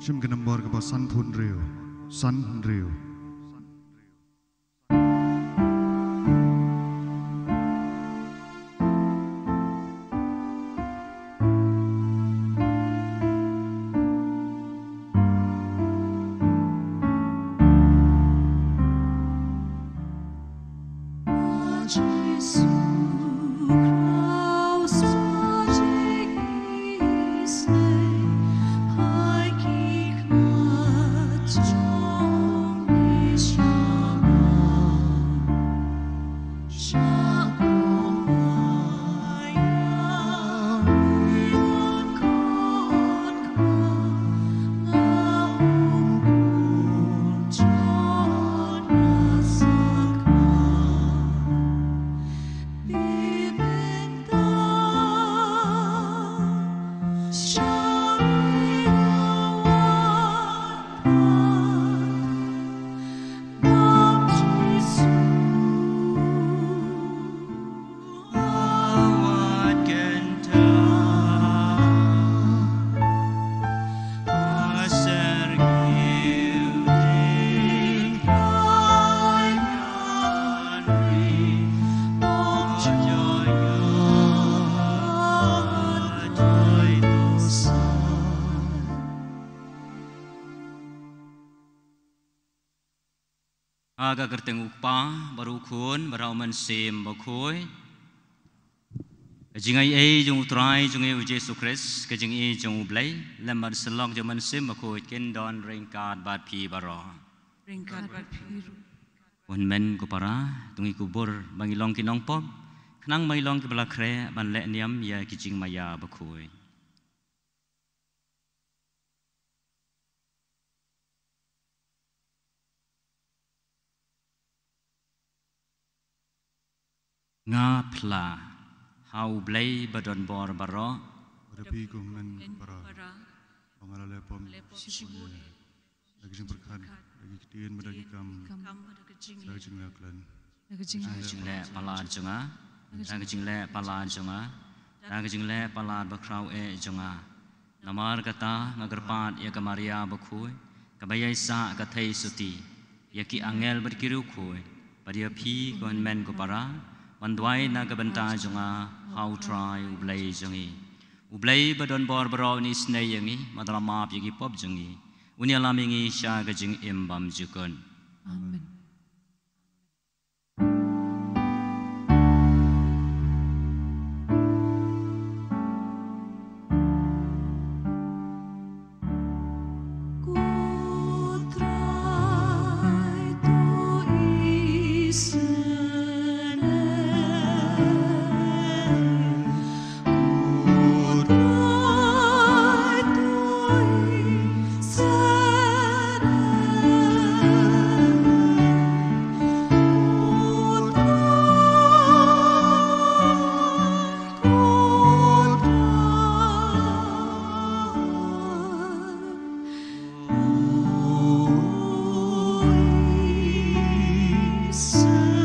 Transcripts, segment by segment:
Chim kenembor ke san thun riu, san riu. Aga kerteng ukpa baru kun barau mensim bakoi jingai jung utrai jung Yesus Kristus ke jingai jung ublai lembar selong jung mensim bakoi ken don ringkat bat pi baro ringkat bat pi wan men ku para tungi kubur bangilong kinong pop kenang mailong ke bala kre ban le niam ya ki jing maya bakoi nga pla hau blai badon bor baro Rapi ku men para pangalale pom lagi jing berkat lagi ketian berdagi kam lagi jing laklan jing le pala jonga lagi jing le pala jonga lagi jing le pala bakrau jonga namar kata ngagerpat ya kamaria bakui kabayai sa kathai suti ya ki angel berkiru kui padia pi kon men ku para Mandwai na kabanta jonga how try ublay jongi ublay badon bor baro ni snay yangi madrama yagi pop jongi unyalamingi sya gajing imbam jukon amen Sun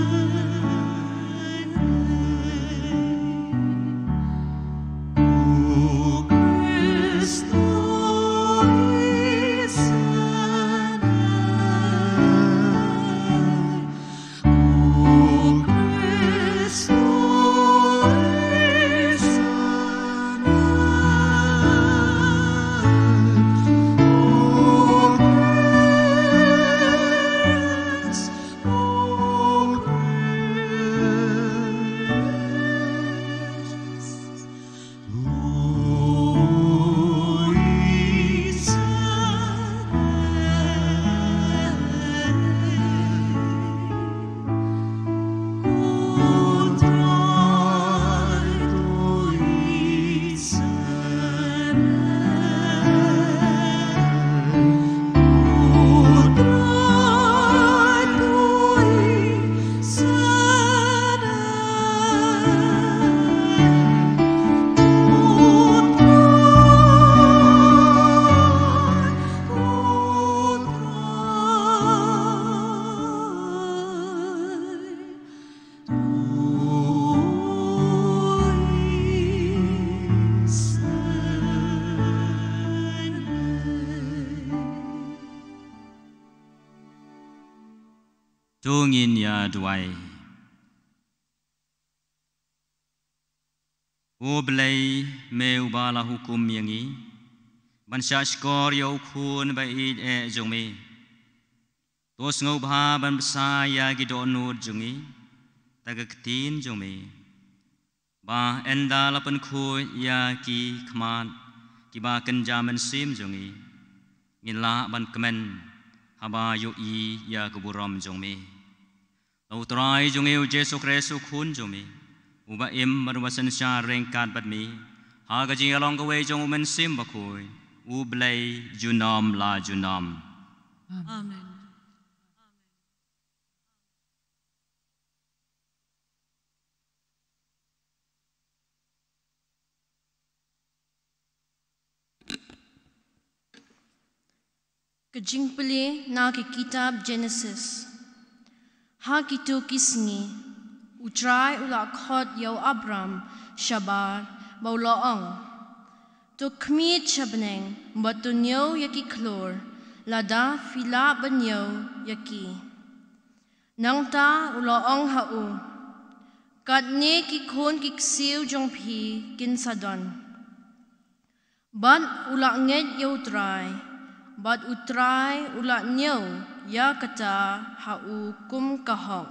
Tungin ya duai Oblay meu bala hukum yangi ban syashkor yau kun baid jongi tos ngau bha ban saya gidonur jongi tagaktin jongi ba enda lapan khu ya ki khman ki ba kenjaman sim jongi ngila ban kemen haba yo I ya kuburam jongi lau trai jongi Jesu Kristu kun jongi uba im marwasan sya rengkat badmi ha gaji along the way jong men sim bakoi ublay junam la junam Amen. Kejingpele na ke kitab Genesis. Ha kitu kisngi, utrai ula khot yau Abram, Shabar, baulaong. To kmit shabneng, batunyo yaki klor, lada fila banyo yaki. Nang ta ulaong hau, katne ki kon ki ksiu jong pi kinsadon. Ban ula nget yau trai, Bad utrai ula nyau ya kata hau kum kahong.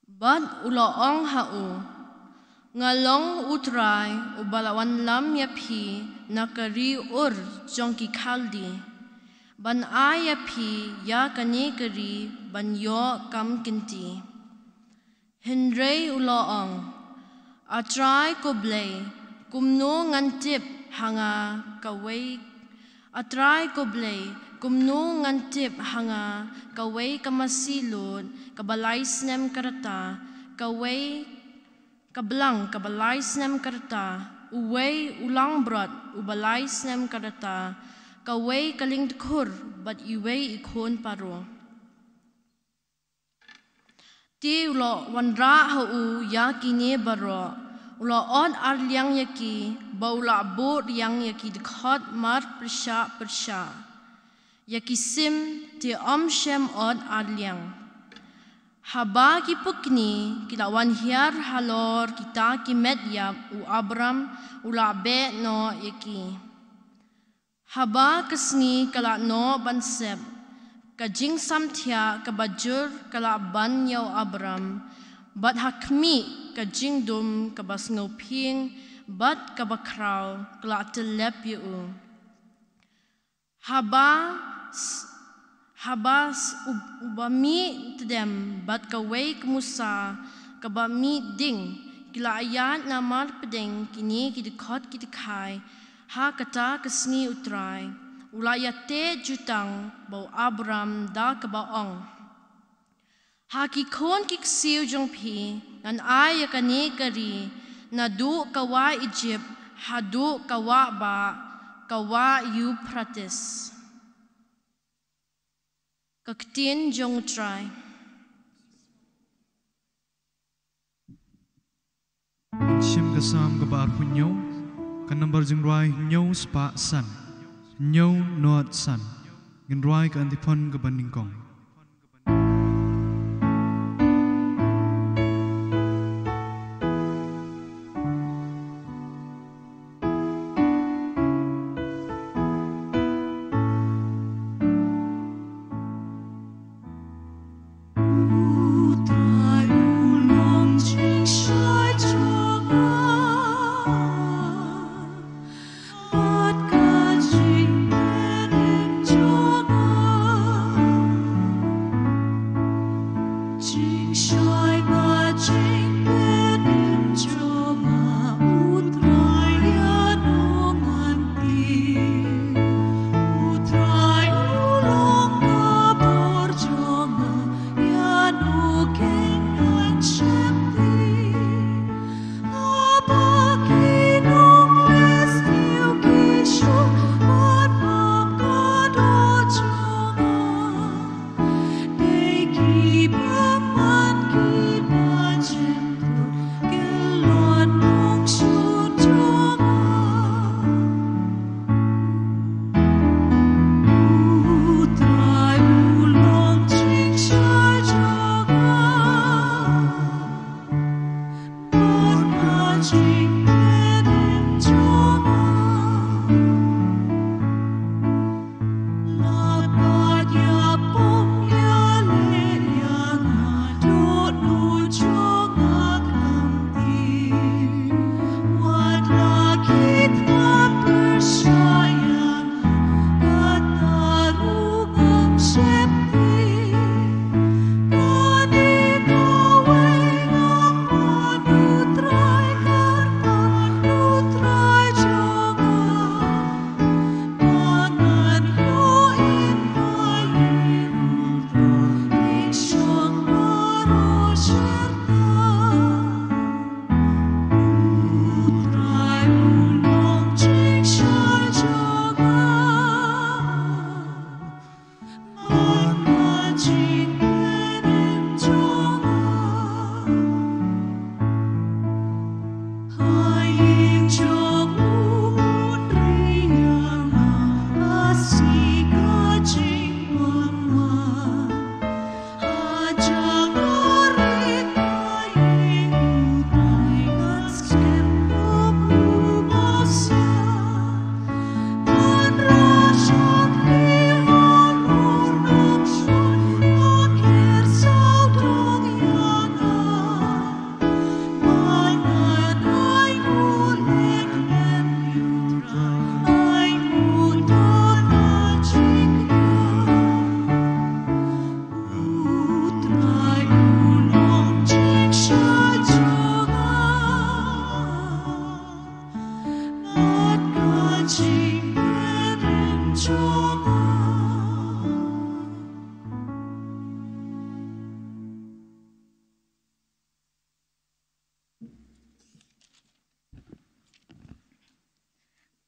Bad ula ong hau ngalong utrai ubalawan lam ya pi nakari ur jong ki kaldi. Ban ay ya pi ya kani kari ban yo kam kinti. Henry ula ong atrai koblay kumno ngantip hanga kaway Atrai koblay, kumno ngantip hanga, kaway kamasilod, kabalais nem karata, kaway kablang kabalais nem karata, uway ulang brot, ubalais nem karata, kaway kalingkur, bat iway ikon paro. Ti ulo wanra hau yakini baro, ulo on arliang yaki, baula bot yang yaki dekat mar persya. Yaki sim ti shem on arliang. Haba ki pukni kilawan hiar halor kita ki medyap u Abram ula be no yaki. Haba kesni kala no bansep. Kajing samtia kabajur kala ban yau Abram. Bat hakmi kajing dum kabas ngoping bat kabakraw kala telep yu. Habas ubami tedem bat kaway kemusa kabami ding kila ayat namar pedeng kini kidikot kidikai ha kata kesni utrai ulayate jutang bau Abram da kabaong. Haki kon kiksiu jong pi nan ay kani kari na du kawa Egypt hadu kawa ba kawa Euphrates. Kaktin jong try. Sim kasam kabar punyo kanambar jeng rai nyo spa san nyo not san ngin rai ka antipon kabandingkong.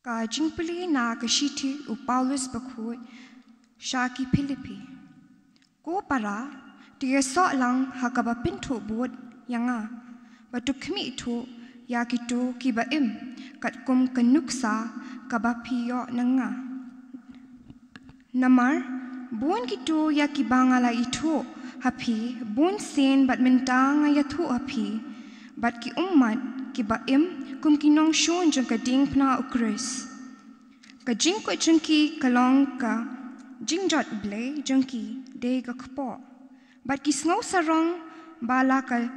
Ka jingpili na kashiti u Paulus bakut Shaki Philippi. Ko para dia so lang hakaba pintu buat yanga. Batu kami itu ya kitu kiba kat kum kenuksa kaba piyo nanga. Namar bun kitu ya kibangala itu hapi bun sen bat mentang ayatu hapi bat ki umat kiba kum kinong shon jeng kading pna ukris. Ka jing ko jengki kalong ka jingjot ble jengki de ka kpo. Bat ki sngaw sarong bala ka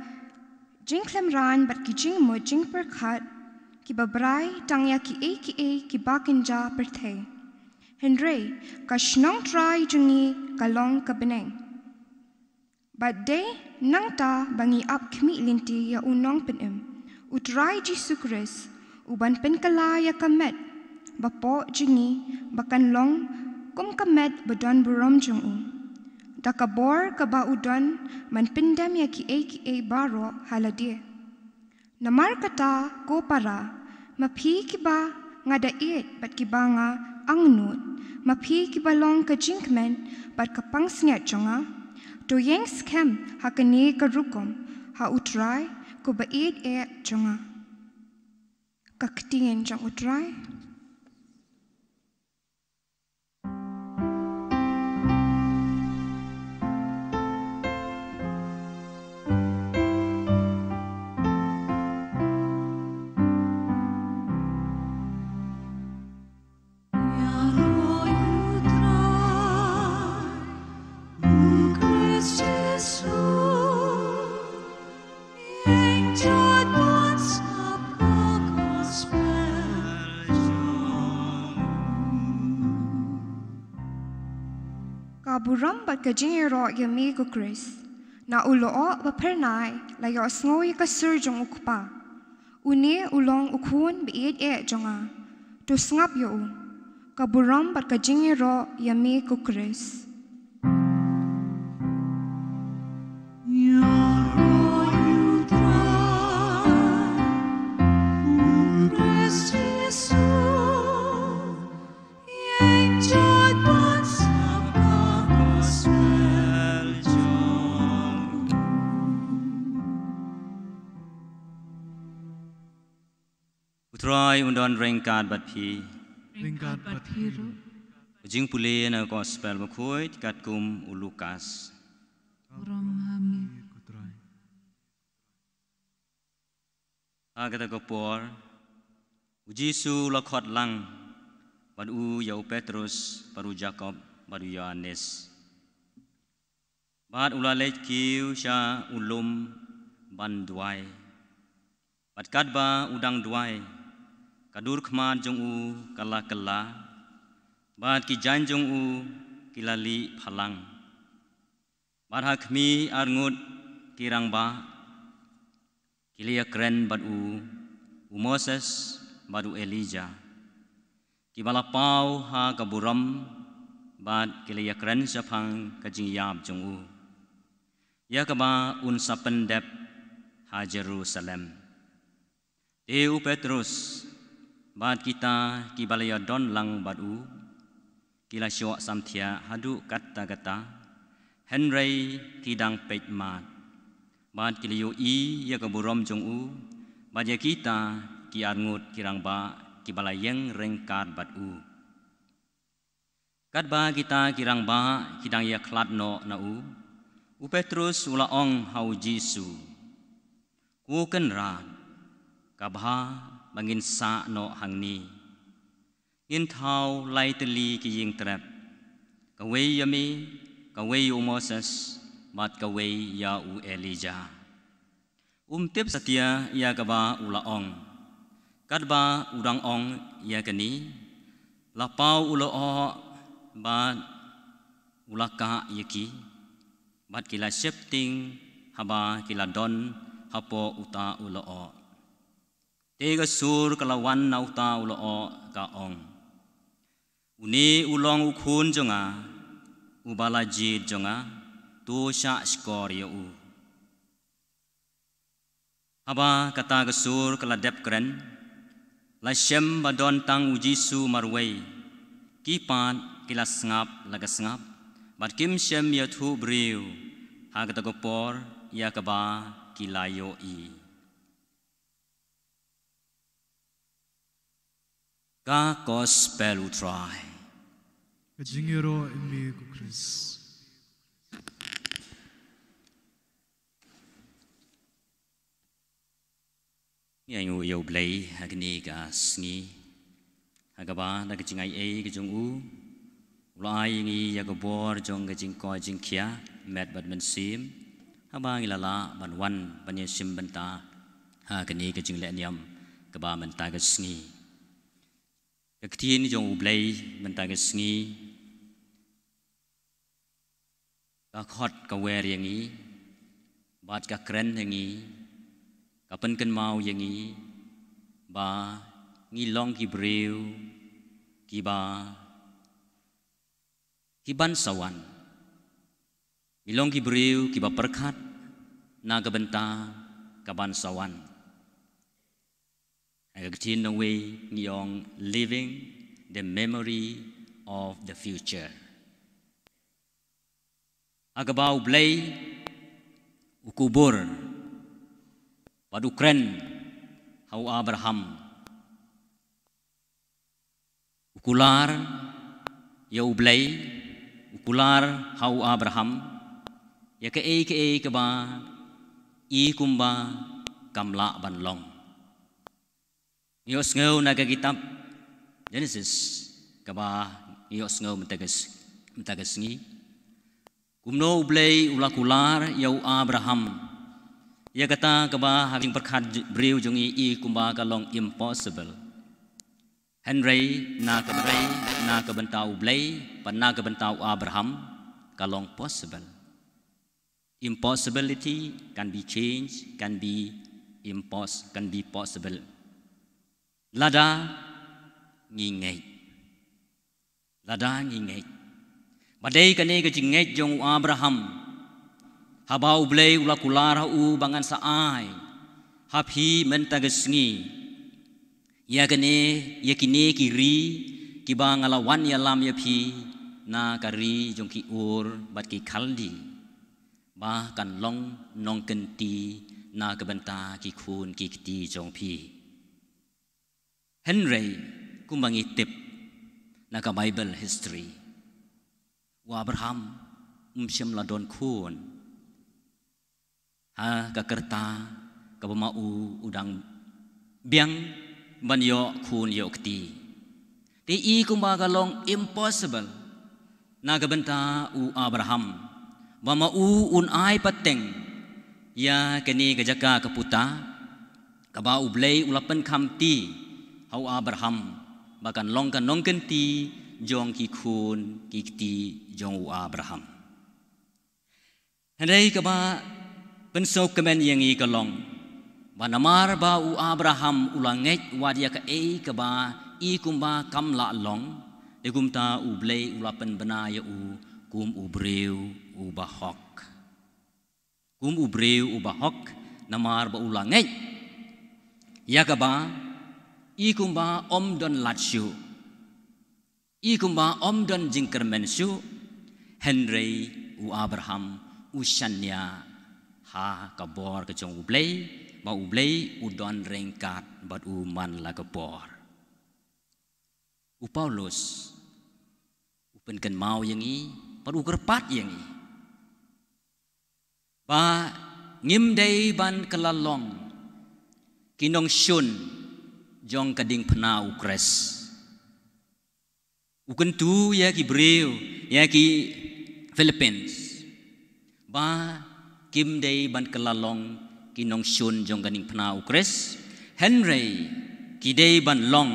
jingklem ran bat ki jing mo jing perkhat ki babrai tangya ki bakinja perthe. Henry ka shnong try jengi kalong ka beneng. Bat de nang ta bangi ap kmi linti ya unong penem. Utrai Jesu Kris, uban penkalaya kamet, bapo jingi, bakan long, kum kamet badan burom jung u. Dakabor kaba udan, man pindam ya ki baro halade. Namar kata ko para, mapi kiba ngada bat kiba nga angnut, mapi kiba long ka jinkmen, bat kapang snyat jonga, to yang skem hakani karukom, ha utrai, ko bait jonga kaktiin jang utrai buram bat ka jingero ya mi ko Chris na uloo ba pernai la yo sngoy ka surjong ukpa uni ulong ukun bi jonga to snap yo ka buram bat ka jingero ya mi ko Chris Utrai undon ringkat bat pi. Ringkat bat piru. Jing pule na gospel bakoi kat kum ulukas. Uram hami. Agata kopor. Ujisu lakhot lang. Badu yau Petrus, baru Jacob, baru Yohanes. Bad ulalej kiu sya ulum banduai. Bad kadba udang duai. Kadur khman jong u kala bad ki jan jong u kilali phalang bad hakmi arngut kirang ba kilia kren bad u Moses bad u Elijah kibala pau ha kaburam bad kilia kren sapang kajing yab jong u ya kaba un sapendep ha Jerusalem Deu Petrus Bad kita kibalaya don lang badu kila syok samthia hadu kata Henry kidang pet mat bat kiliu ya keburom jong u bat ya kita ki arngut kirang ba ki balayeng rengkat bat u kat ba kita kirang ba kidang ya klat no na u Petrus ula ong hau Jisu ku ken ran kabha bangin sa no hang ni in thau lai teli ki ying trap kawei yami kawei u Moses bat kawei ya u Elijah tip setia ya kaba ula ong kadba udang ong ya keni lapau ulo o bat ulaka yaki bat kila shifting haba kila don hapo uta ulo o tega sur kalawan na uta ulo o ka ong uni ulong ukun jonga ubala jid jonga tu sya skor ya u haba kata gesur kala dep kren la shem badon tang ujisu marwei kipat kila sngap laga sngap bat kim shem ya thu briu ha kata gopor ya kaba kila yo i ka gospel utrai Kajingiro imi ku Chris. Yang yo blay agni ka sngi agaba na kajingai e kajung u ulai ngi yagobor jong kajing ko jing kia met badman sim haba ngilala ban wan ban sim benta ha kani kajing le niam kaba menta ka sngi kaktin jong u blay menta ka sngi ka khot ka wer yang i bat ka kren yang i kapan kan mau yang i ba ngilong ki breu ki ba ki ban sawan ngilong ki breu ki ba perkat na ka benta ka ban sawan aga tin the way ngiyong living the memory of the future agabau blay ukubur padukren hau Abraham ukular ya blay ukular hau Abraham ya ke ba i kumba kamla banlong yos ngau naga kitab Genesis kaba yos ngau mentagas ngi kumno blay ulakular yau Abraham ya kata kaba having perkat breu jongi i kumba kalong impossible Henry na kabentau blay pan na kabentau Abraham kalong possible impossibility can be changed can be possible lada ngingai badai kane ke jingai jong Abraham habau blay ulakular u bangan saai hapi mentagesngi ya kini kiri kibang alawan ya lam ya pi na kari jong ki ur bat ki kaldi bahkan long nong kenti na kebenta ki kun ki kti jong pi Henry kumbangi tip na ka Bible history wa Abraham umsyam ladon kun ha ka kerta ka mau udang biang banyo kun yo kti ti i kumba kalong impossible na gabenta u Abraham ba mau un ai pateng ya kani ka jaka kaputa ka ba ublay ulapan kamti hau Abraham bakan longkan nongken ti jong ki kun ki kti jong u Abraham handai ka ba pensok kemen yang i kalong banamar ba u Abraham ulanget wadia ka e ka ba i kumba kamla long e kumta u blay ulapan benaya u kum u breu u bahok namar ba ulanget ya ka ba i kumba omdon latsyu i kumba omdon jingkermensyu Henry u Abraham u Shania ha ka bor ka jong ublei ba ublei u don rengkat bat u man la ka bor u Paulus u pen kan mau yang i bat u kerpat yang i ba ngim dei ban kelalong kinong shun jong kading pena u kres u kentu ya ki Breu ya ki Philippines ba kim dei ban kelalong kinong shun jong kading pena u kres Henry ki dei ban long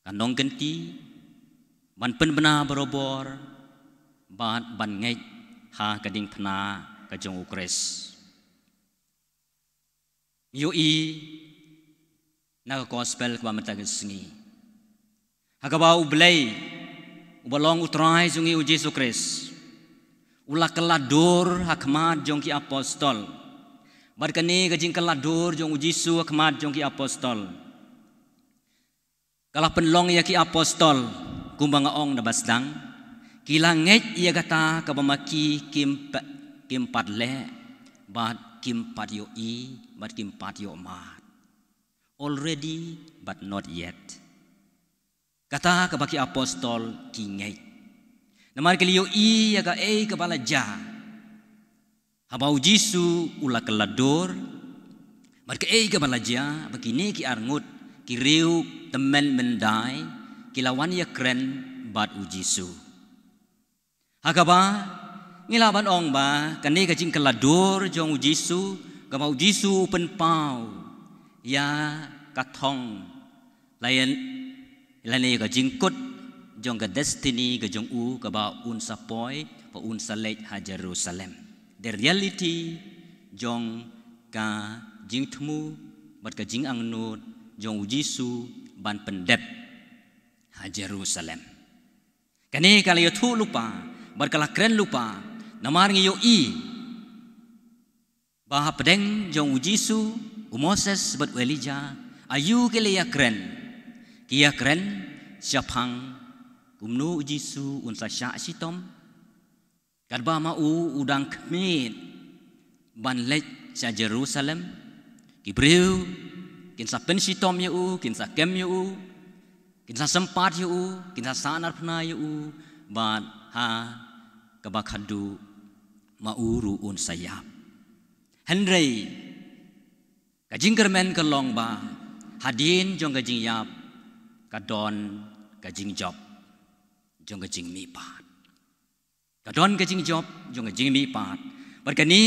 kanong genti ban pen bena berobor ban ngai ha kading pena ka jong u kres yo i na gospel kwa mata sengi hagaba ublei ubalong utrai jungi u Yesus Kristus ula kelador hakmat jong ki apostol barkani gajing kelador jong u Yesus hakmat jong ki apostol kalah penlong ya ki apostol kumbang ong na basdang kilanget ia kata kabamaki kim pat le bat kim pat yo i but kim pat yo mat already but not yet kata kabaki apostol kingai namar kali yo i ya ka kepala ja habau Jisu ula kelador mar ka kepala ja begini ki arngut ki riu temen mendai kilawan ya kren bat u Jisu hagaba ngilaban ong ba kani kajing kelador jong u Jisu gamau Jisu pen pau ya kathong layan ilane ka jingkut jong ka destiny ka jong u ka ba un sapoy pa un salek ha Jerusalem the reality jong ka jingthmu bat ka jing angnut jong u Jisu ban pendep ha Jerusalem kani kala yo thu lupa berkala keren lupa namar ngiyo i bah pedeng jong u Jisu u Moses bat Elijah ayu kele ya keren kia keren siapang kumnu u Jisu un sa sya sitom kadba ma u udang kemit ban lek sa Jerusalem ki Breu kin sa pen sitom ya u kin sa kem ya u kin sa sempat ya u kin sa sanar pna ya u ban ha kabakadu mauru un sayap Henry kajing kermen kelong ba hadin jong kajing yap kadon kajing job jong kajing mi pat kadon kajing job jong kajing mi pat berkani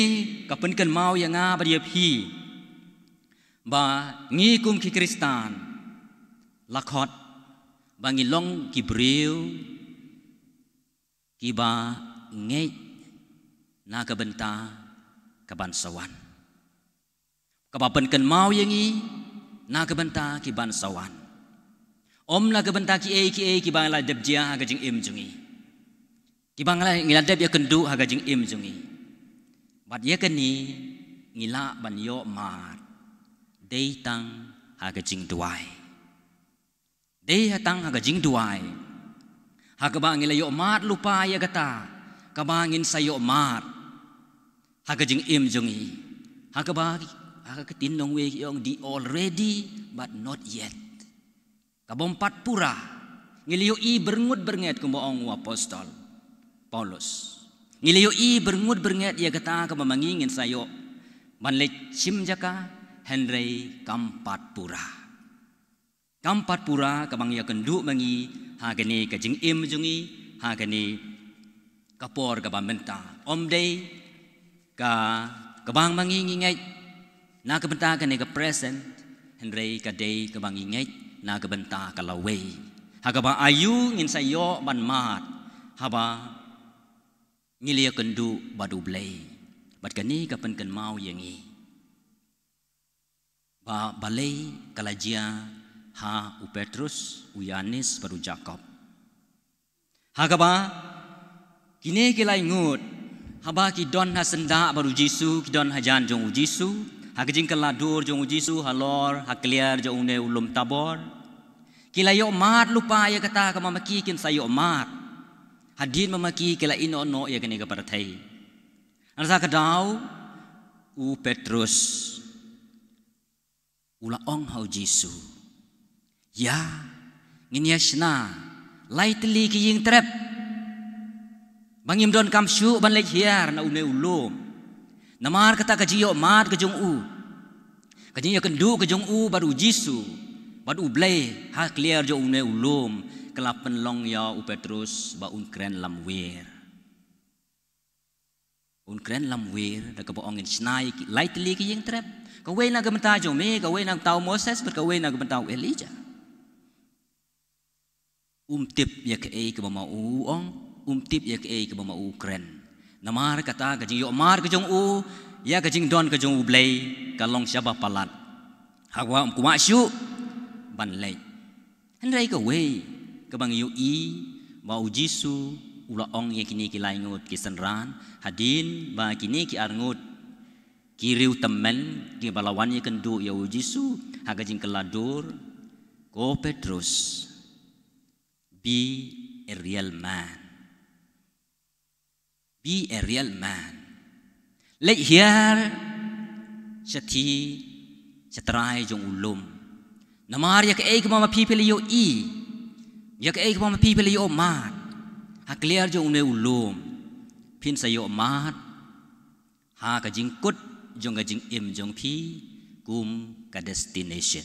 kapen kan mau yang nga badia phi ba ngi kum ki Kristan lakhot bangi long ki Breu kiba ngej na kabenta kaban sawan kabapen kan mau yangi na kabenta kiban sawan om la kabenta ki kiba la debjia ha gajing im jungi kiba la ngila deb ya kendu ha gajing im jungi bat ya kani ngila ban yo mat dei tang ha gajing duai dei ha tang ha gajing duai hakabangin layo mat lupa ya kata kabangin sayo mat hakajing im jungi hakabagi hakatin nong we yong di already but not yet kabompat pura ngiliyo i bernget kumbaong apostol Paulus ngiliyo i bernget ya kata kabamangingin sayo banlek sim jaka Henry kampat pura kabang ya kendu mangi hagani kajing im jungi hagani kapor kabang benta om day ka kabang mangingingai na kabenta kani ka present Henry ka day kabang ingai na kabenta ka laway hagaba ayu ngin sayo ban mat haba ngilia kendu badu blay bat kani kapen kan mau yangi ba balay kalajia ha u Petrus u Yanis baru Jakob hagaba kini kilai ngut haba ki don ha senda baru Jisu ki don hajan jong u Jisu hagajing kaladur jong u Jisu halor hakliar jong ne ulum tabor kilayo mat lupa ya kata kamamaki kin sayo mat hadin mamaki kela ino no ya kene ka parathai anasa kadau u Petrus ula ong hau Jesu ya nginya shna lightly ki ying trap bangim don kam shu ban lek hiar na une ulum namar kata ka jiyo mat ka jong u ka jiyo kendu ka jong u baru Jesu baru blay ha clear jo une ulum kelapen long ya u Petrus ba un kren lamwer da ka bo ongin snai lightly ki ying trap ka we na ka menta jo me ka we na tau Moses ka we na ka menta Elijah tip ya ke ka ma u ong tip ya ke ba ma u kren namar kata ka jing yo mar ka jong u ya ka jing don ka jong u blay ka long syaba palat hagwa ku ma shu ban lei hendrai ka we ka bang yu i ba u Jesu ula ong ya kini ki lai ngut ki sanran hadin ba kini ki arngut ki riu temen ki balawan ya kendu ya u Jesu ha ka jing keladur ko Petrus be a real man. Be a real man. Let here Shati Shatrai Jong Ulum. Namar yak ek mama people yo I. Yak ek mama people yo mat. Ha clear jong ne ulum. Pin sa yo mat. Ha ka jing kut jong ka jing im jong pi kum ka destination.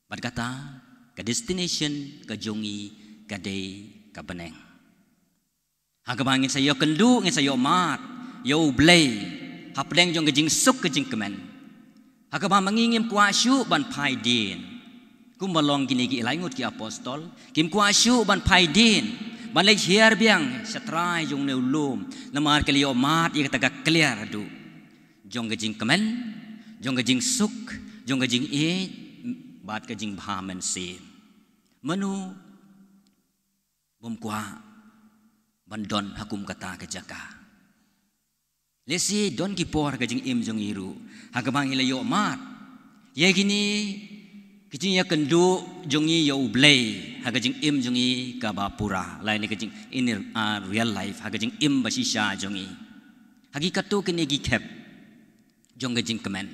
Bat kata ka destination ka jongi ka day ka beneng. Hagabangin sa iyo kendu ngin sa iyo mat yo blay hapdeng jong gajing suk gajing kemen hagabang mangingim kuasyu ban pai din kumbalong gini gi ilaingut ki apostol kim kuasyu ban pai din ban lek hiar biang satrai jong ne ulum namar kali yo mat ye kata clear adu jong gajing kemen jong gajing suk jong gajing e bat gajing bhamen sin menu bom kwa bandon hakum kata kejaka lesi don ki por ka jing im jong iru hagamang ilayo mat ye gini kijing ya kendu jongi yo blay haga jing im jongi ka bapura lain ka jing in real life haga jing im basisha jongi hagi katu kini gi kep jong ka jing kemen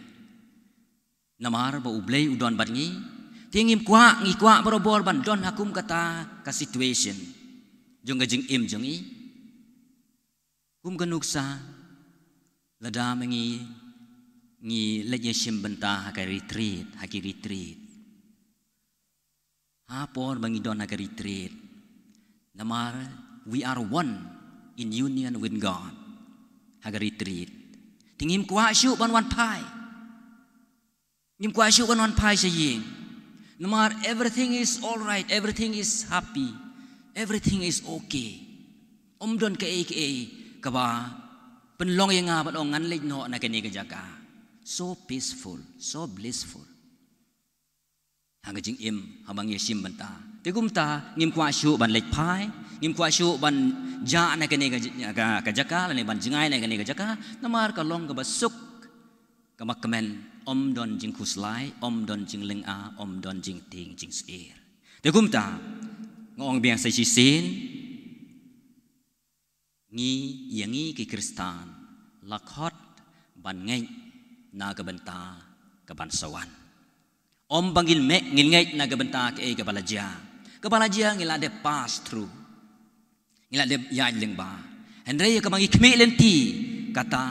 namar ba ublay udon bangi tingim kwa ngi kwa borobor bandon hakum kata ka situation jong gajing im jongi kum ganuksa lada mengi ngi lejye simbenta haka retreat haki retreat ha por bangi don haka retreat namar we are one in union with God haka retreat tingim kwa syu ban wan pai ngim kwa syu ban wan pai saying namar everything is all right everything is happy everything is okay. Don ke kaba penlong yang ngabat ongan lej no na kini kejaga. So peaceful, so blissful. Hang jing im habang yesim benta. Tegum ta ngim kwa syu ban lej pai, ngim kwa syu ban ja na kini kejaga lani ban jingai na kini kejaga. Namar kalong kaba suk kama kemen don jing kuslai, don jing ling a, don jing ting jing seir. Tegum ta ngong biang sa sisin ngi yangi ki kristan lakhot ban ngai na kabenta kaban sawan bangil me ngil ngai na kabenta ke kabalaja ngila de pass through ngila de ya leng ba hendrai ka bangi khme lenti kata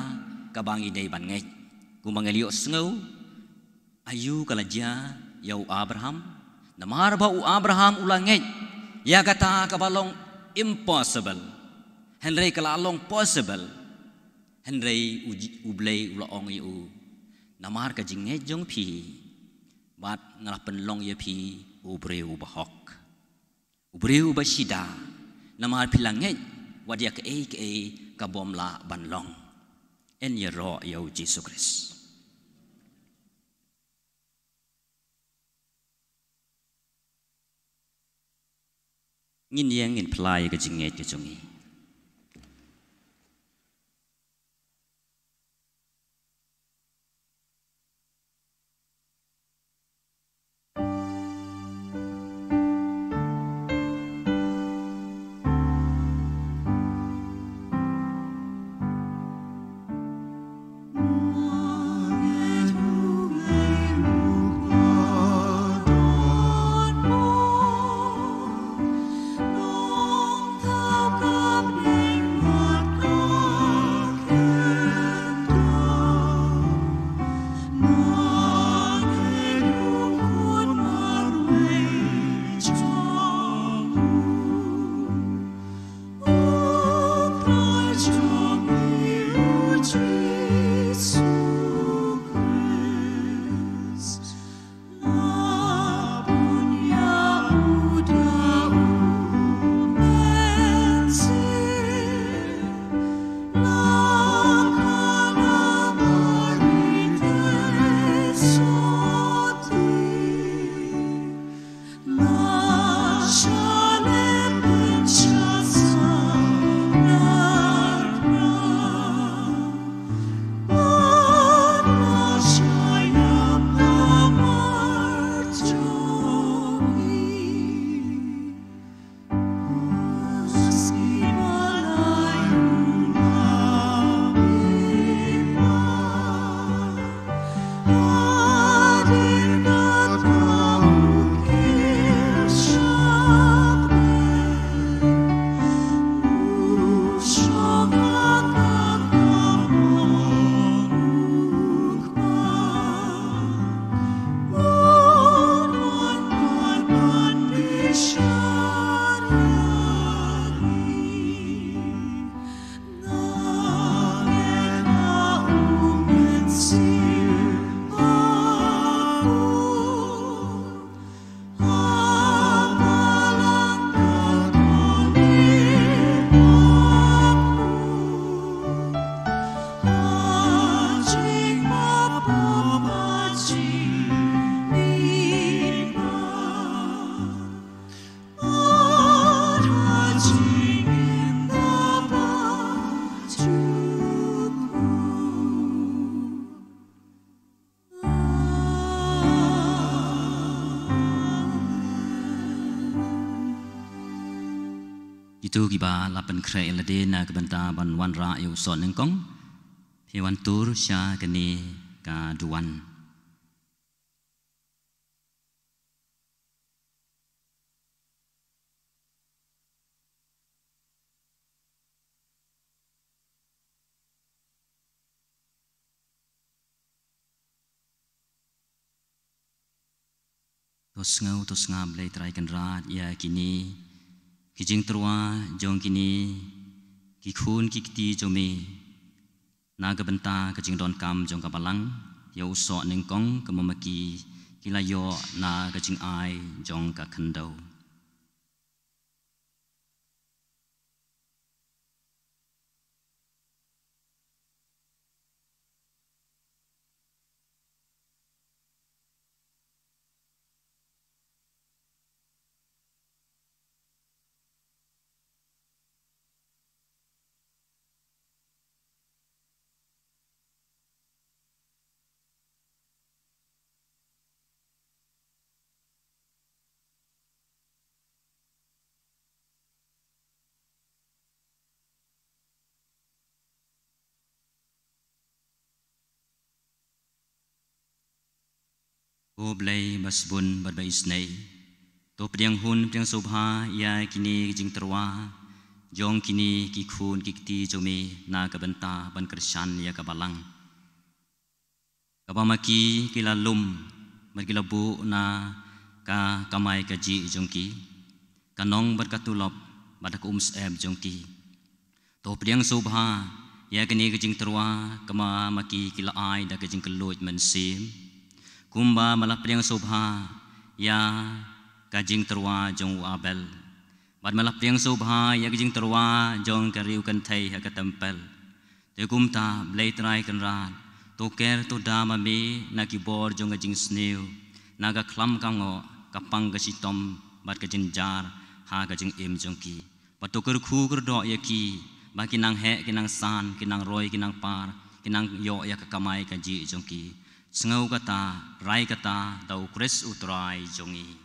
ka bangi dei ban ngai kumangalio sngo ayu kalaja yau Abraham namar ba u Abraham ulang ngai ya kata kabalong impossible Henry kalalong possible Henry ublay ulaong yu namar ka jinge jong pi bat ngalapen long ye pi ubreu bahok ubreu basida namar pilange wadia ke kabom la banlong en ye ro yo Jesus Christ ngin yang ngin plai ka jinge ke jongi itu kiba lapan kre elade na kebenta ban wan ra yu son nengkong hewan tur sya keni ka duan tos ngau blai trai kan rat ya kini kijing terwa jong kini kikhun kikti jomi naga benta kijing don kam jong kapalang ya uso nengkong kemamaki kilayo na kijing ai jong ka khandau blai basbun badbai snei to priang hun priang sobha ya kini kijing terwa jong kini kikhun kikti jomi na kabenta ban kersan ya kabalang kabamaki kilalum markilabu na ka kamai kaji jongki kanong berkatulop badak eb jongki to priang sobha ya kini kijing terwa kama maki kila ai da kijing keluj mensim kumba malah priang sobha ya kajing terwa jong abel bad malah priang sobha ya kajing terwa jong kariu kan thai ha ka tempel te kumta blai trai kan rat to ker to dama me na ki bor jong kajing sneu naga khlam kango kapang ka sitom bad kajing jar ha kajing im jong ki bad to ker khu ker do ya ki ba kinang he kinang san kinang roi kinang par kinang yo ya ka kamai ka ji jong ki sengau kata, rai kata, tau kres utrai jongi.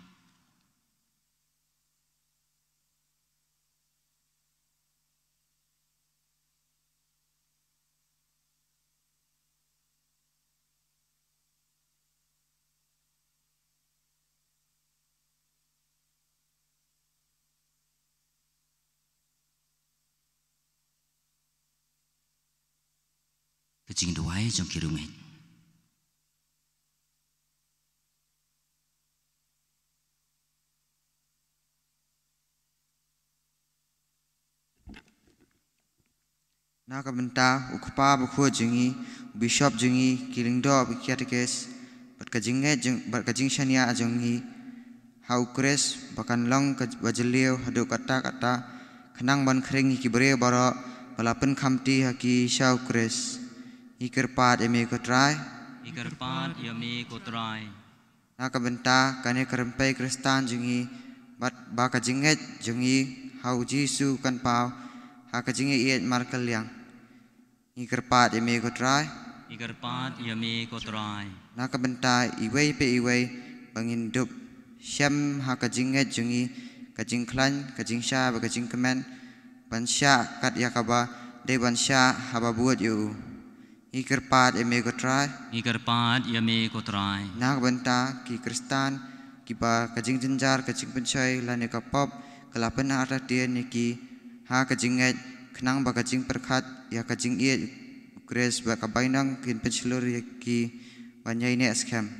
Kecing duai jong kirungit. Naga benta ukpa bukho jengi bishop jengi kilingdo bikiatekes berkajing shania jengi haukres bakan long bajeliu hadu kata kenang ban kering kibre baro balapen kamti haki shaukres ikerpat emi kotrai naga benta kane kerempai kristan jengi bakajinget jengi hau jisu kan pau hakajinge iet markal yang ikerpat yami kotrai naka benta iwei pe iwei bangin dup syam hakajinget jungi kajing klan kajing sya bakajing kemen bansya kat yakaba de bansya haba buat yu ikerpat yami kotrai naka benta ki kristan kiba kajing jenjar kajing pencoy lane kapop kelapen arah dia niki ha kajinget kenang ba kajing perkat ya kajing iet kres ba kabainang kin pencelur ki banyai ne skam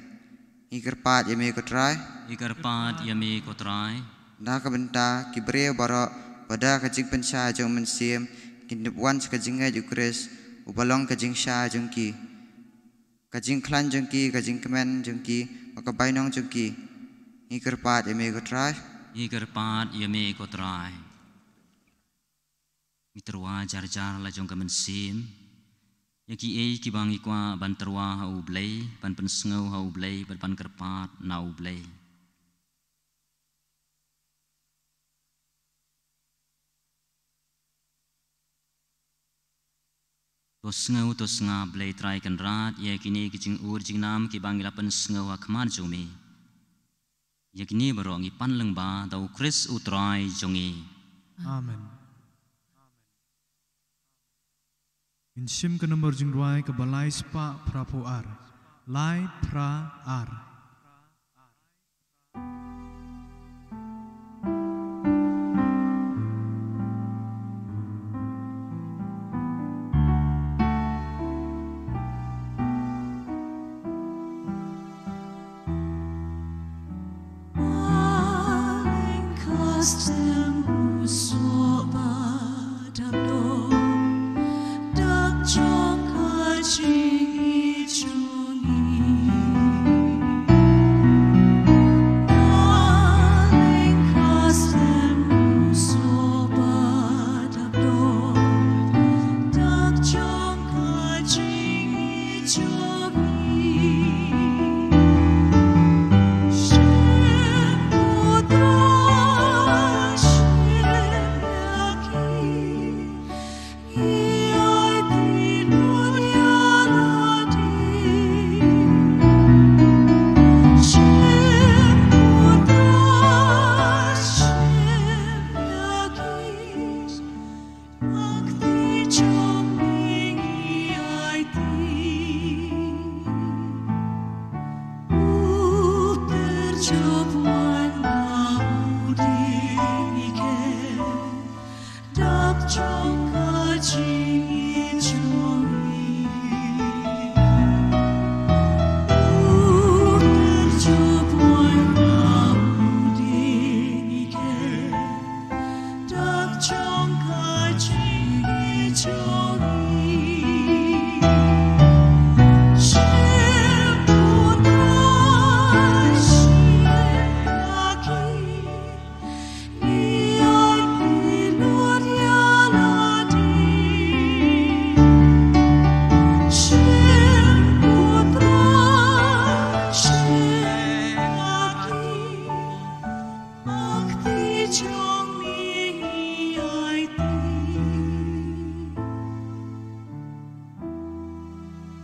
ikerpat yami kotrai na ka benta ki bre baro pada kajing pensha jong mensim kin wan kajinget kres ubalong kajing sha jong ki kajing klan jong ki kajing kemen jong ki ba kabainang jong ki ikerpat yami kotrai Miterwa jar-jar la jong kamen sim yaki ki bangi kwa ban terwa hau blai ban pensengau hau blai ban kerpat nau blai to sengau blai trai kan rat yakini kijing ur jingnam ki bangi la pensengau akmar jomi yakini barongi pan lengba tau kris utrai jongi Amen. Insim ke nomor jingruai ke balai spa prapo ar. Lai pra ar.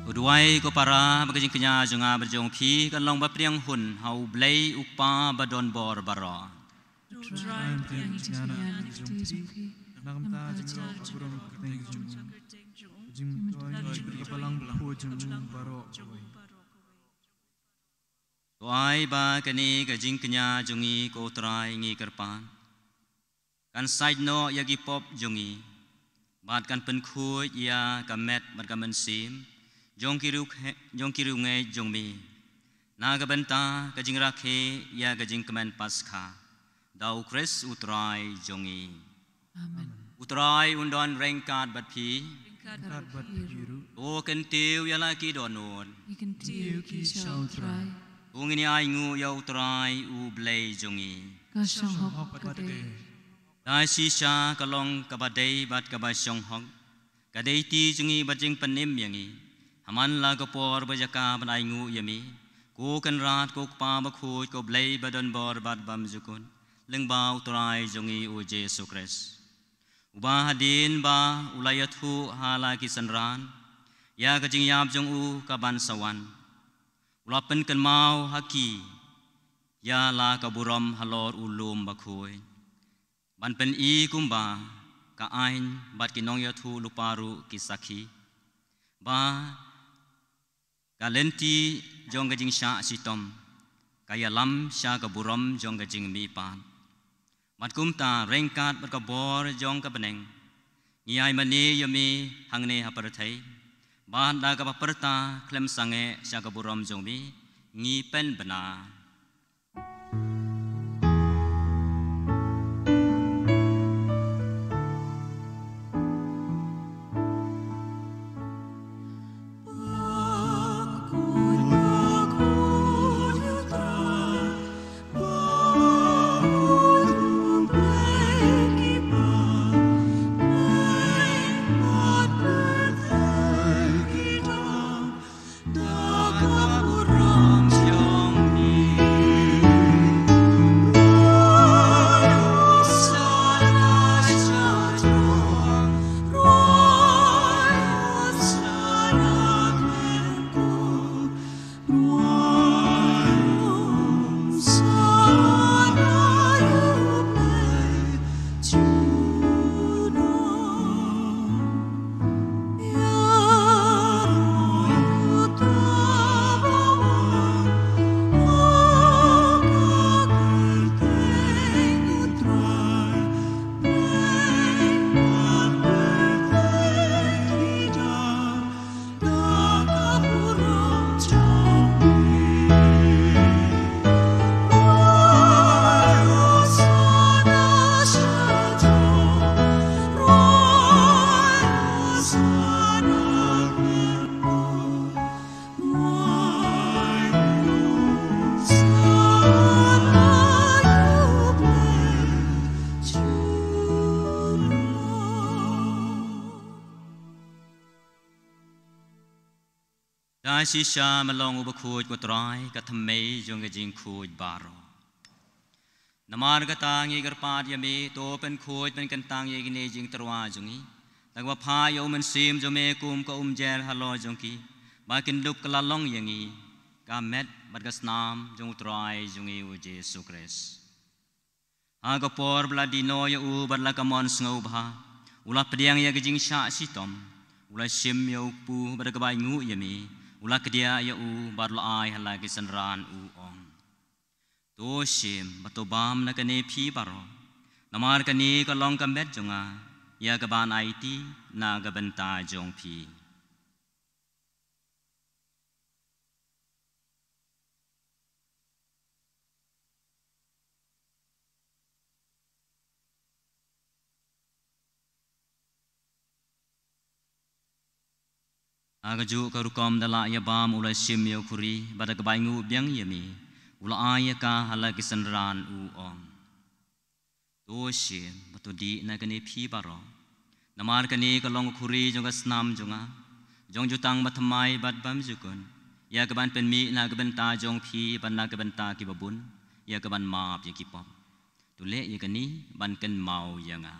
Uduai ko para bagajing kenya junga berjong pi kan long bapriang hun hau blei upa badon bor bara. Tuai ba kani gajing kenya jungi ko trai ngi kerpan. Kan side no yagi pop jungi. Bat kan penkhuy ya kamet bat kan mensim. Jong kiru ngai jong mi. Na gabenta gajing rakhe ya gajing kemen paskha. Dau kres utrai jongi. Amen. Utrai undon rengkat bat pi. Kat bat biru. O kentiu ya laki donon. Ikan tiu kisah utrai. Ungini ai ngu ya utrai u blei jongi. Kasang hok kade. Dai sisa kalong kabadai bat kabai song hok. Kadai ti jongi bajing penim yangi. Haman la kapor bajaka ban ai ngu yami. Ko kan rat ko pa bakhuj ko blei badon bor bat bam jukun. Leng ba utrai jongi u Jesu Kris. Ubah hadin ba ulayathu hala kisanran. Ya kajing yap jong u kaban sawan. Ulapen kan mau haki. Ya la kaburam halor ulum bakhuj. Ban pen i kumba ka ain bat kinong yathu luparu kisaki. Ba kalenti jong gajing sya sitom. Kaya lam sya kaburam jong gajing mi pan. Mat kumta rengkat berkabor jong kabeneng. Ngiai mani yami hangne haparthai. Ban da kapaperta klem sange sya kaburam jong mi ngi pen bena. Jong da shisha malong ubakhuj ko trai ka thamei jong ka jing khuj baro namar ka tang i garpat yami to pen khuj pen kan tang ye gine jing terwa jongi tagwa pha yo men sim jo me kum ka jer halo jongki ba kin lup kala long yangi ka met bat ka snam jong trai jongi u Jesu Christ aga por bla dino ya u bat la ka mon sngo bha ula pediang ya gijing sha sitom ula sim ya pu bat ka bai ngu yami ula kedia ya u bat la ai hala ki sanran u ong to sim batobam na kane phi baro namar kani ka long ka met jonga ya ka ban IT na ka benta jong phi aga ju ka rukom dala ya bam ula sim ya khuri bada ka bai ngu byang yami ula ai ka hala ki sanran u ong to sim batodi na kani phi baro namar kani ka long khuri jong ka snam jonga jong jutang mathamai bat bam jukun ya ka ban pen mi na ka benta jong phi ban na ka benta ki babun ya ka ban ma ya ki pop tu le ya kani ban ken mau yanga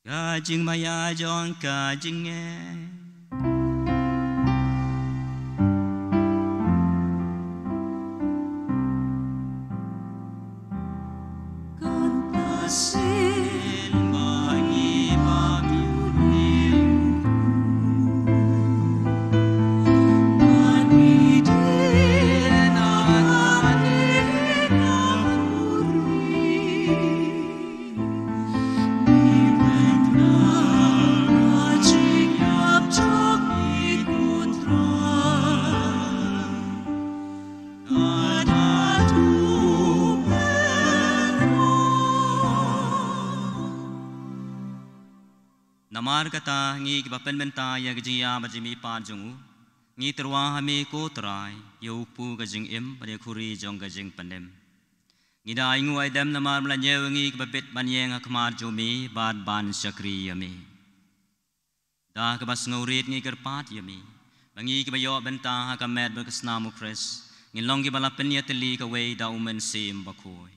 ka jing maya jong ka jing nghe namar kata ngi ki bapen benta ya gjiya bajimi pa jongu ngi terwa hami ko trai yo pu ga jing im pare khuri jong ga jing panem ngi dai ngu ai dem namar mla nyew ngi ki babet ban yeng akmar jomi ban ban sakri yami da ka bas ngaurit ngi kerpat yami bangi ki bayo benta ha ka met ba kasnamu kres ngi long ki bala pen ya teli ka wei da umen sim bakoi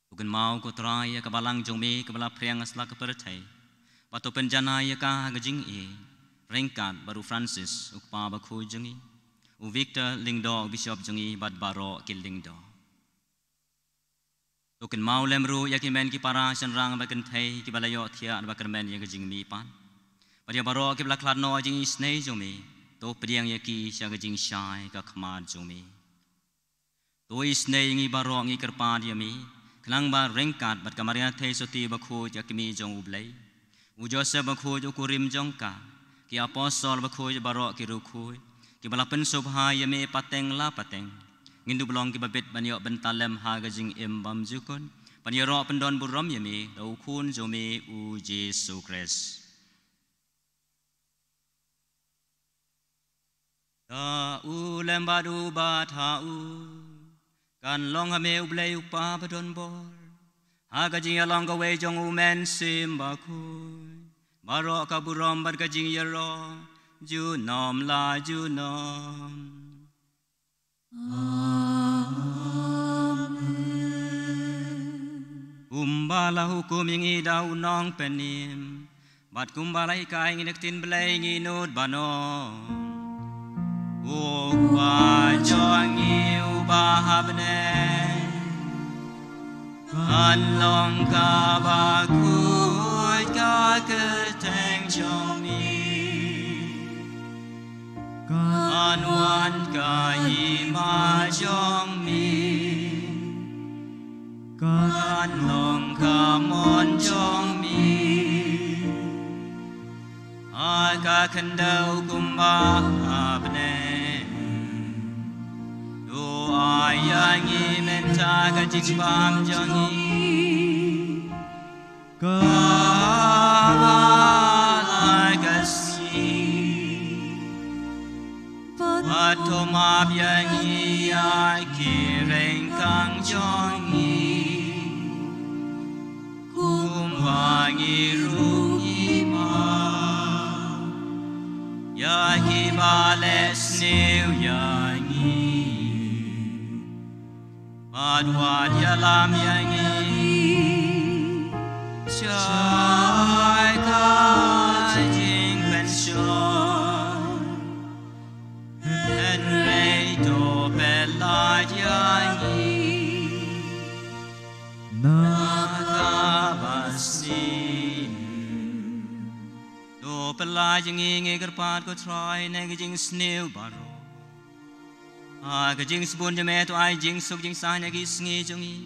bukan mau ko trai ya ka balang jomi ka bala priang asla ka perthai Batu penjana ya ka gajing e rengkat baru Francis ukpa bakhu jengi u Victor Lingdo Bishop jengi bad baro kil Lingdo token mau lemru ya ki men ki para sanrang ba kan thai ki balayo thia ba kan men ya gajing mi pan badia baro ki bla klat no jing snei jomi to priang ya ki sya gajing shai ka khmar jomi to snei ngi baro ngi kerpa dia mi klang ba rengkat bat kamaria thai soti bakhu ya ki mi jong ublai u Joseph bakhuj ukurim jongka ki apostol bakhuj barok ki rukhuj ki balapen subha yame pateng la pateng ngindu blong ki babet banyo bentalem ha gajing im bam jukun paniro pendon burom yame dau khun jome u Jesu Christ da u lembadu ba tha u kan long hame ublei upa badon bor ha gajing along ka we jong u men sim bakhuj Baro kaburom bar kajing yaro ju nom la ju nom Kumbala hukum yang idau nong penim bat kumbala ikai nginek tin belai nginut bano Upa jongi ubahabne Kan long ka bakhuj ka keteng jomi Kan wan ka hima jomi Kan long ka mon jomi Aga kendau kumbabne Ayangi menta gajing bam jangi Kala gasi Toma biangi ai kireng kang jongi kumwangi rungi ma ya ki bales new yangi madwa ya lam yangi chai ka jing pension henrei do bella yangi nakabasi do bella yangi ngegerpat ko try neging snew baro kajing sebun jeme tu ai jing suk jing sanya ki sngi jungi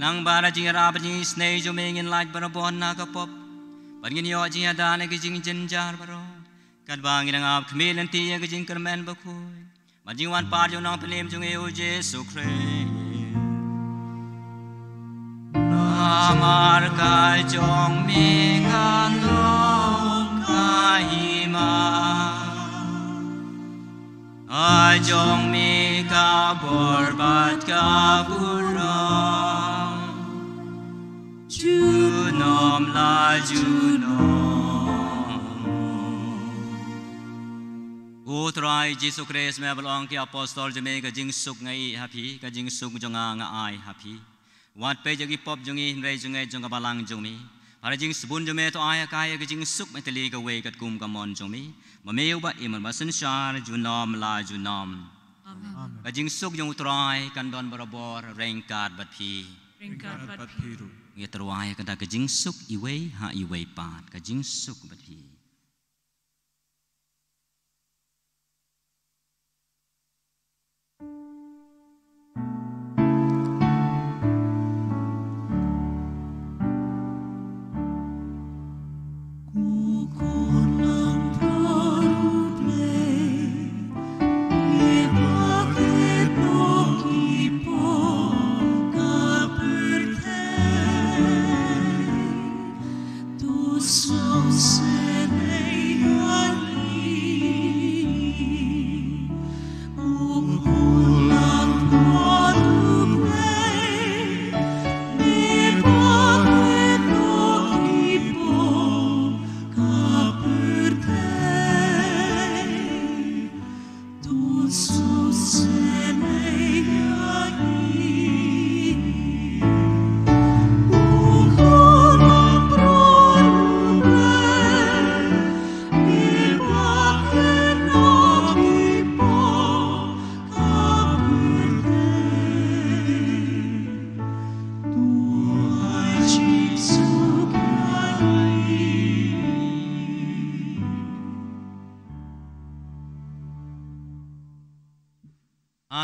nang bara jing rab jing snei jo mengin laj bara bon na ka pop bangin yo jing ada na ki jing jenjar baro kad bang nang ap khmel anti ya ki jing kermen ba khoi ma jing wan par jo nang pelem jungi o jesu kre amar ka jong mi kan lo ka hima Ajong mi ka borbat ka burang Junom la junom Utrai Jesu Christ me belong ki apostol jeme ka jing suk ngai happy ka jing suk jonga nga ai happy wat pe jagi pop jongi rei jongai jonga balang jongi para jing sebun jeme to ai ka ka jing suk meteli ka we kat kum ka mon jongi Mameu ba iman masan syar junom la junom. Kajing suk yung utray kandon barabor rengkat bat pi. Ringkat bat piru. Ngi terway kada kajing suk iway ha iway pat kajing suk bat pi.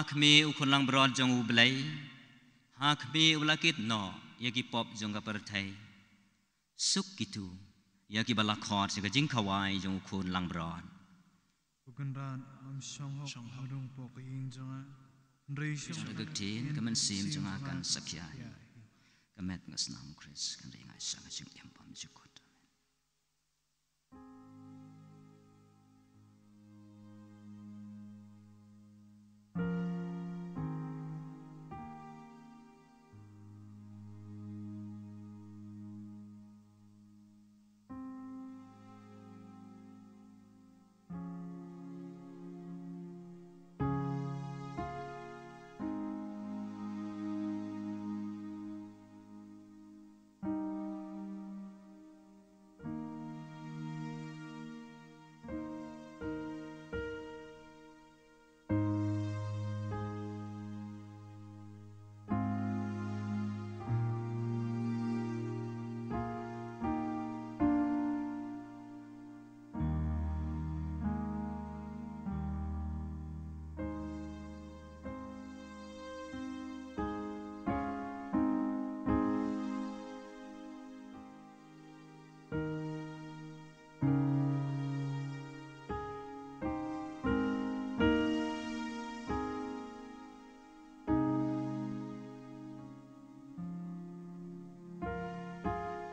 Hakmi ukulang broad jong ublay, hakmi ulakit no, yaki pop jong kapertai, suk gitu, yaki balakot sega jing kawai jong ukulang broad. Bukanran am shanghok hadung pokin jonga, rei shong Gagtin kaman sim jong akan sakyai, kamet ngasnam Chris kan ringai sang jing empam jukut.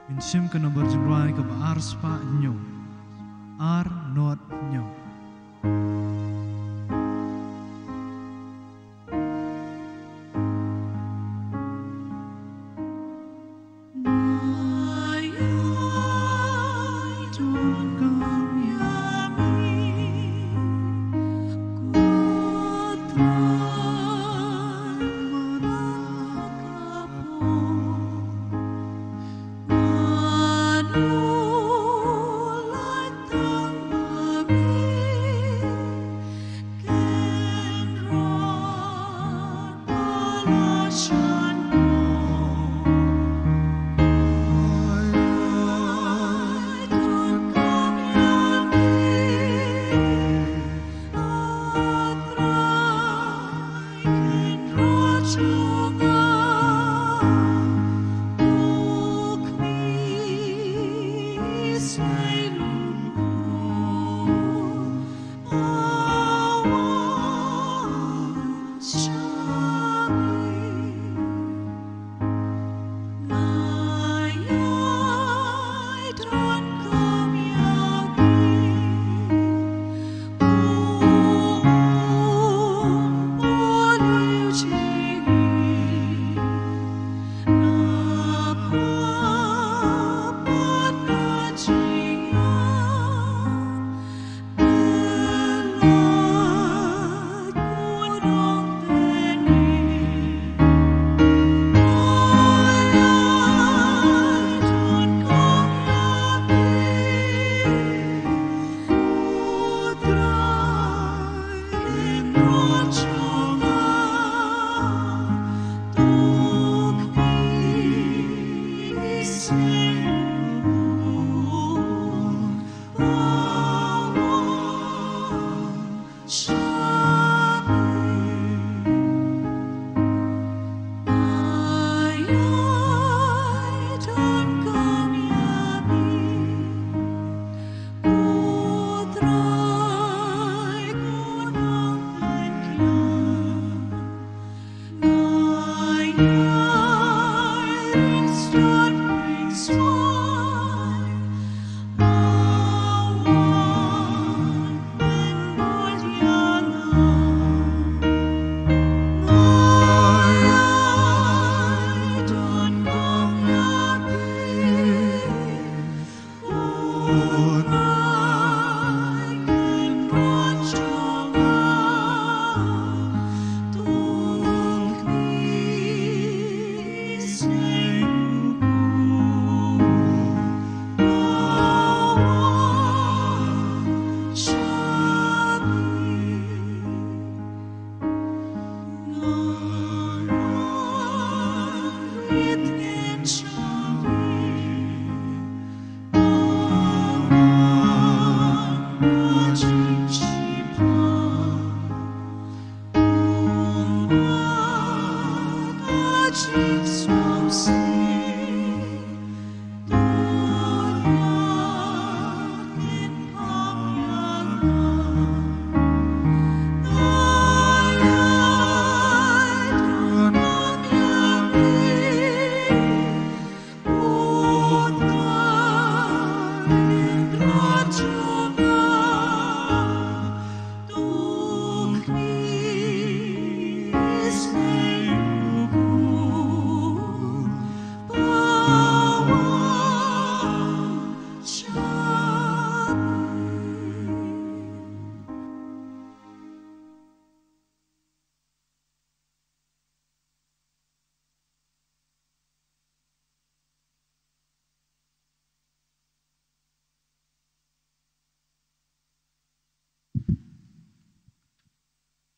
Insim ka nomor jengrai ka baar spa nyo, ar not nyo.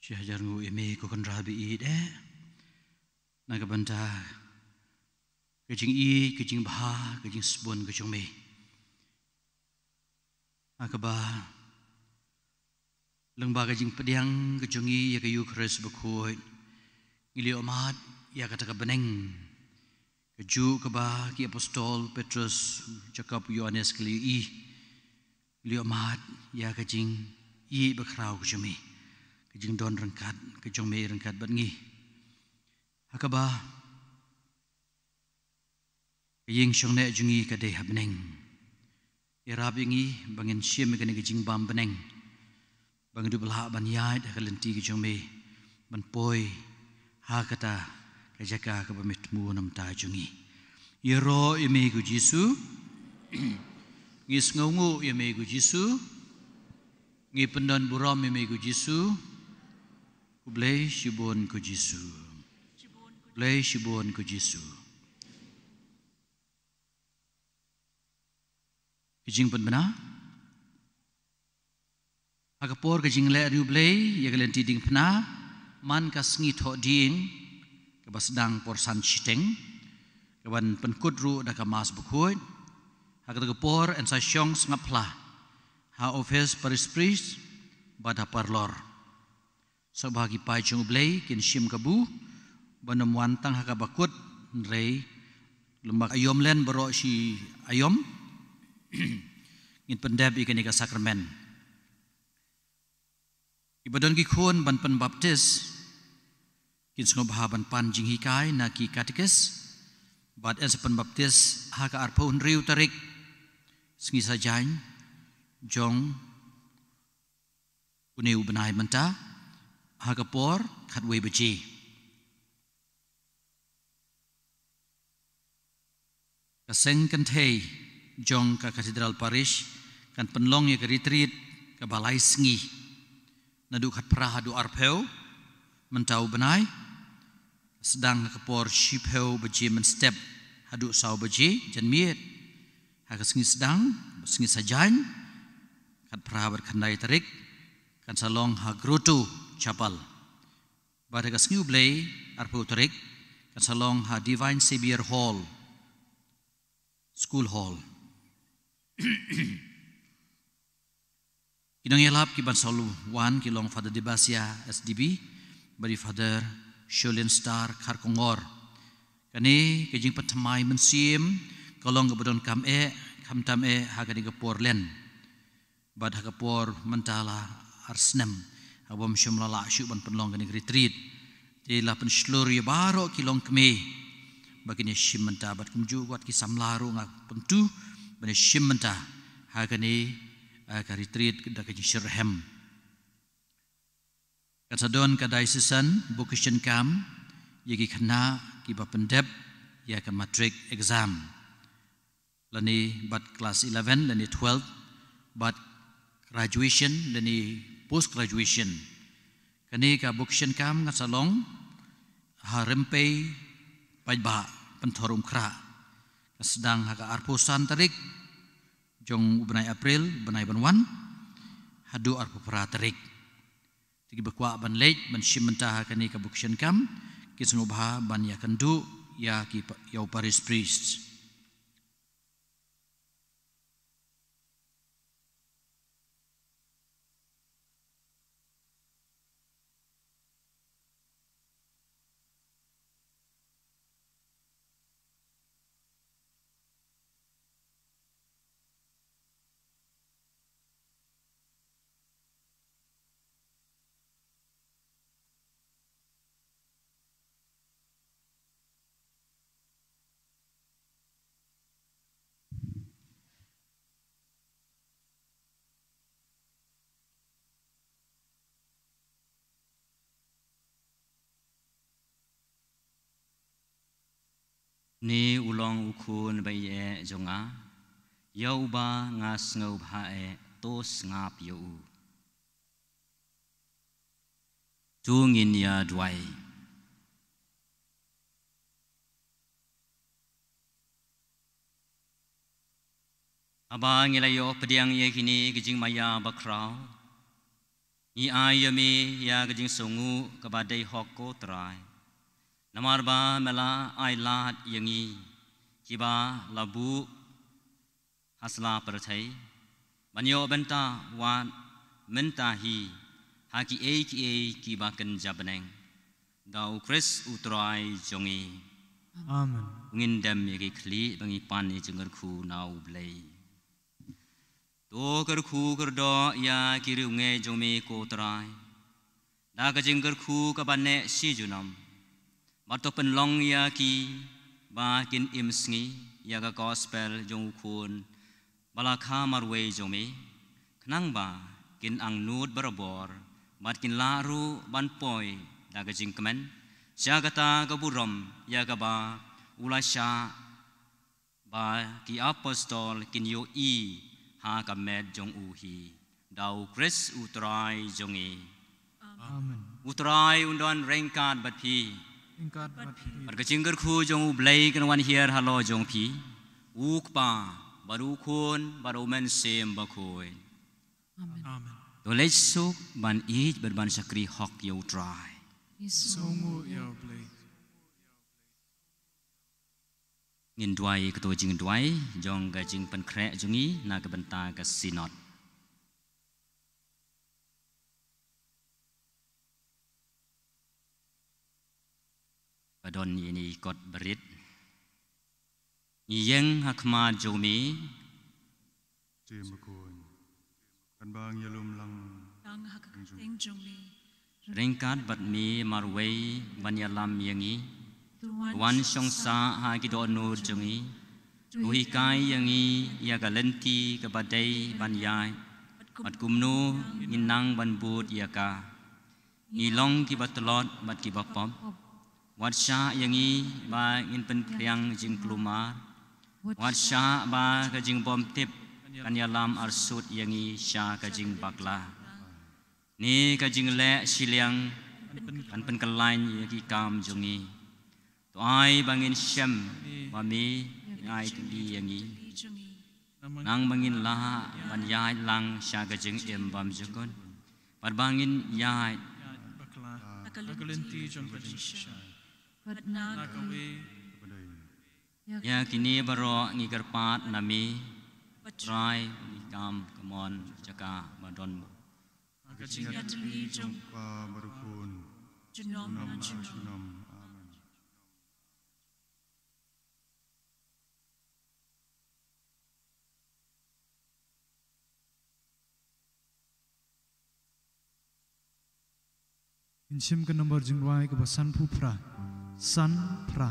Syajar ngu imi ko kan rabi i de naga banta kejing i kejing bah kejing sebon kejing me akaba lengba kejing pediang kejing i ya kayu keres bekoi ngili omat ya kata kebeneng keju keba ki apostol Petrus Jakob Yohanes keli i ngili omat ya kejing i bekrau kejing me kejing don rengkat kejong me rengkat bat ngi hakaba kejing syong ne jungi kadai habneng irab ngi bangin syem kene kejing bam beneng bang du belha ban yai da kalenti kejong me ban poi ha kata kajaka ka bamit mu nam ta jungi yero ime ku Jisu ngis ngongu ime ku Jisu ngi pendon buram ime ku Jisu Blay shibon ko Jisu. Blay shibon ko Jisu. Kijing pun benar. Agapor kijing le riu blay ya kalian tiding pena man kasngi tho ding kabasdang porsan chiteng kawan penkudru da kamas bukoi agapor en sa syong ngapla ha office paris priest bada parlor sebagi pai chung blay kin shim kabu banam wantang hakabakut rei lembak ayom len bero si ayom ngin pendab ikan ika sakramen ibadon ki khon ban pen baptis kin snobha ban pan jing hikai na ki katekes bad en pen baptis haka arpun riu tarik sngi sajain jong uneu benai menta Hagapor katwe beji. Kaseng kentei jong ka katedral parish kan penlong ya ke retreat ke balai sengi. Nadu kat prah adu arpeu mentau benai sedang Hagapor shipeu beji men step adu sau beji jan miet. Haga sengi sedang sengi sajan kat prah berkandai tarik kan salong hagrotu chapel pada kasngiu blay arpu tarik kan salong ha Divine Savior Hall School Hall Kinong yelap ki ban solu wan ki long Father Debasia SDB bari Father Sholin Star Kharkongor. Kani kejing patamai mensim kalong kebudon kam tam hagani kapor len. Bad hagapor mentala arsnem abam syumlala syuk ban penlong kani retreat. Tila pen slur ya baro kilong keme bagini shim menta bat kumju wat ki samlaru ngak pentu bani shim menta hagani ka retreat da ka Shirham. Kasadon ka diocesan vocation camp yagi khana ki ba pendep ya ka matric exam. Lani bat class 11 lani 12 bat graduation lani post graduation. Kani ka vocation camp ngasalong harempe pajba pentorum kra. Sedang haka arpusan tarik jong benai April benai banwan hadu arpupra tarik. Tigi bakwa ban late ban shimenta kani ka vocation camp kisnubha ban ya kandu ya ki yau Paris priest. Ni ulong ukun baye jonga yau ba ngas ngau bhae tos ngap yau tungin ya dwai abang ilayo pediang ye kini gejing maya bakrau i ayami ya gejing sungu kabadai hokko trai Namarba mela ailat yangi kiba labu hasla perthai banyo benta wan mentahi haki kiba kenjabeneng dau Chris utrai jongi Amen. ngindam yagi khli bangi pani jengar khu nau blai to kar khu kerdo ya kiru nge jomi ko trai da ka jengar khu ka banne si junam Bato penlong ya ki ba kin imsngi ya ka gospel jong kun balakha marwe jome khnang ba kin ang nud barabor mat kin laru ban poi da ka jingkmen jagata ka burom ya ka ba ulasha ba ki apostol kin yo I ha ka med jong uhi dau Chris utrai jongi Amen. utrai undon rengkat bat pi Ingkat mati. Berkecingker ku jong blai kan wan hier halo jong pi ukpa baru kun baru men sem bakoi Amen. Amen. dolej suk ban ij berban sakri hok yo try Yesus. Songu ya play. ngin dwai ketua jing dwai jong ga jing pen krek jongi na ke benta ke sinot Badon ini kot berit Iyeng hakma jomi Tim bakun kan bang yalum lang Tang hakateng jongmi. ringkat bat mi marwei banyalam yangi Tuan wan songsa ha kidonu jongi uhi kai yangi ya galenti kabadai banyai bat kumnu inang ban but yaka ilong ki batlot bat ki bapom wat sha yangi ba in pen priang jing klumar wat sha ba ka jing bom tip kanyalam arsut yangi sha ka jing bakla ni ka jing le siliang kan pen kelain yaki kam jongi to ai bangin syam mami ai di yangi nang bangin la ban yai lang sha ka jing em bam jukon par bangin yai Bakla. Nagalenti jong kadisha. Patnag. Nakawe. kepadai ya kini baro ngigar pat nami try Gam Kamon Jaka Madon Jinggatli jong Pa Barukun junom Junam na junom. Junam Amen. Inchim ke number jingwai ke basan pupra san pra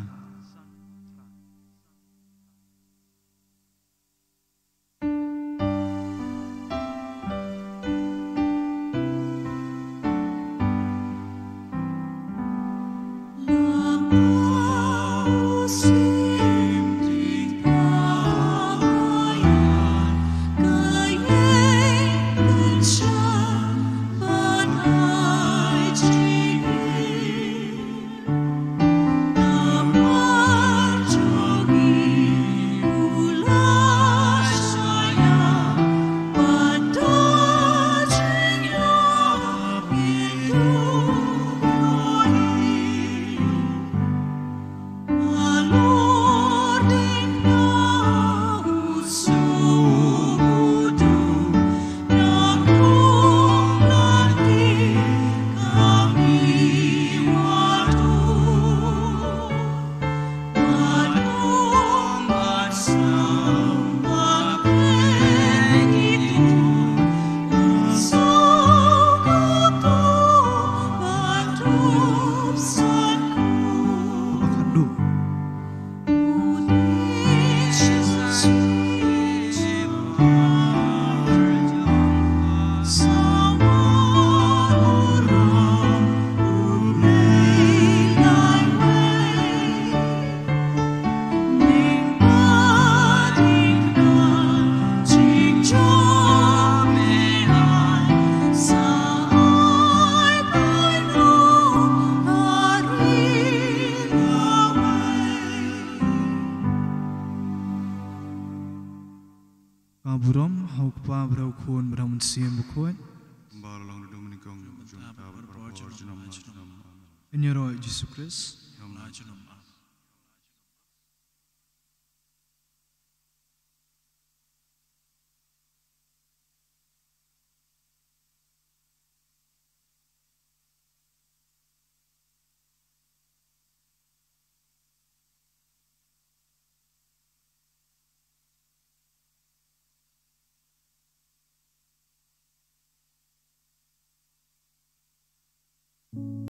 Buram hauk pa brau khun bram sim bukhoi Balang Dominikong Junta Berpor Junam Junam Amen. in your Jesus Christ